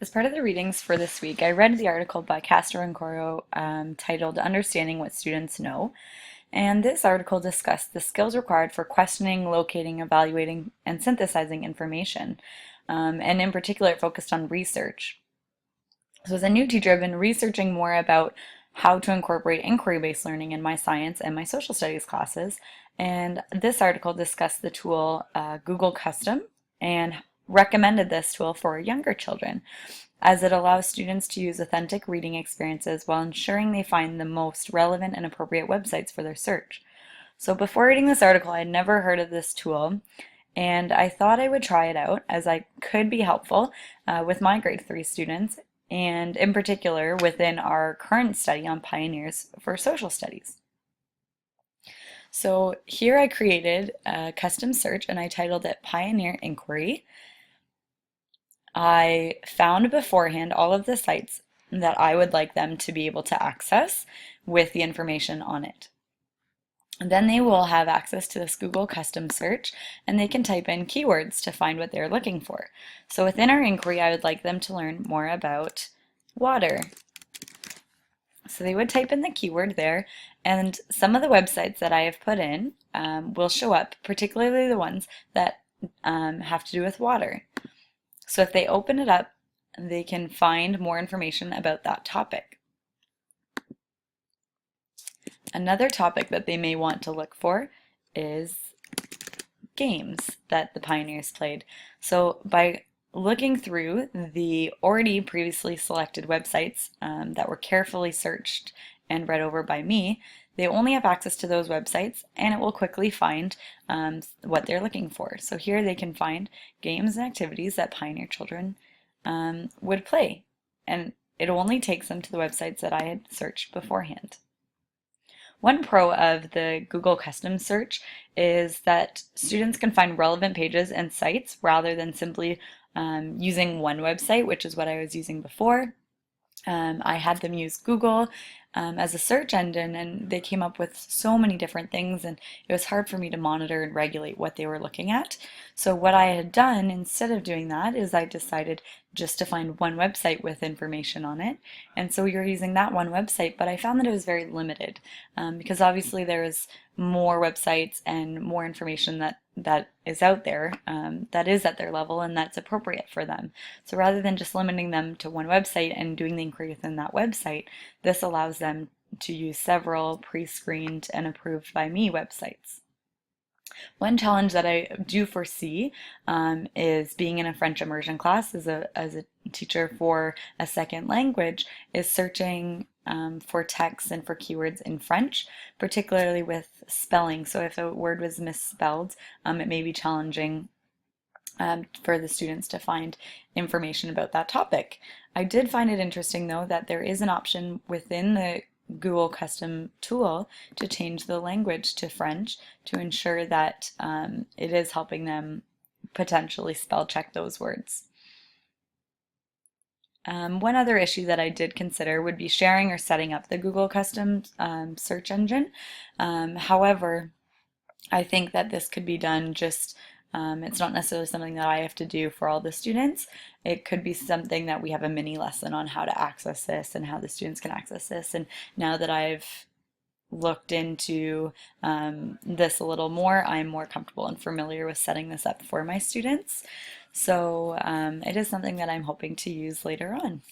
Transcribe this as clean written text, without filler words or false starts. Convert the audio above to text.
As part of the readings for this week, I read the article by Castor and Coro titled Understanding What Students Know. And this article discussed the skills required for questioning, locating, evaluating, and synthesizing information. And in particular, it focused on research. So as a new teacher, I've been researching more about how to incorporate inquiry-based learning in my science and my social studies classes. And this article discussed the tool Google Custom and recommended this tool for younger children, as it allows students to use authentic reading experiences while ensuring they find the most relevant and appropriate websites for their search. So before reading this article, I had never heard of this tool, and I thought I would try it out as I could be helpful with my grade 3 students, and in particular within our current study on pioneers for social studies. So here I created a custom search and I titled it Pioneer Inquiry. I found beforehand all of the sites that I would like them to be able to access with the information on it. And then they will have access to this Google custom search and they can type in keywords to find what they're looking for. So within our inquiry, I would like them to learn more about water. So they would type in the keyword there, and some of the websites that I have put in will show up, particularly the ones that have to do with water. So if they open it up, they can find more information about that topic. Another topic that they may want to look for is games that the pioneers played. So by looking through the already previously selected websites that were carefully searched and read over by me, they only have access to those websites and it will quickly find what they're looking for. So here they can find games and activities that Pioneer children would play, and it only takes them to the websites that I had searched beforehand. One pro of the Google custom search is that students can find relevant pages and sites rather than simply using one website, which is what I was using before. I had them use Google as a search engine, and they came up with so many different things, and it was hard for me to monitor and regulate what they were looking at. So what I had done instead of doing that is I decided just to find one website with information on it, and so we were using that one website, but I found that it was very limited because obviously there is more websites and more information that is out there that is at their level and that's appropriate for them. So rather than just limiting them to one website and doing the inquiry within that website, this allows them to use several pre-screened and approved by me websites. One challenge that I do foresee is being in a French immersion class as a teacher for a second language is searching for text and for keywords in French, particularly with spelling. So if a word was misspelled, it may be challenging for the students to find information about that topic. I did find it interesting though that there is an option within the Google custom tool to change the language to French to ensure that it is helping them potentially spell check those words. One other issue that I did consider would be sharing or setting up the Google custom search engine. However, I think that this could be done just it's not necessarily something that I have to do for all the students. It could be something that we have a mini lesson on how to access this and how the students can access this. And now that I've looked into this a little more, I'm more comfortable and familiar with setting this up for my students. So it is something that I'm hoping to use later on.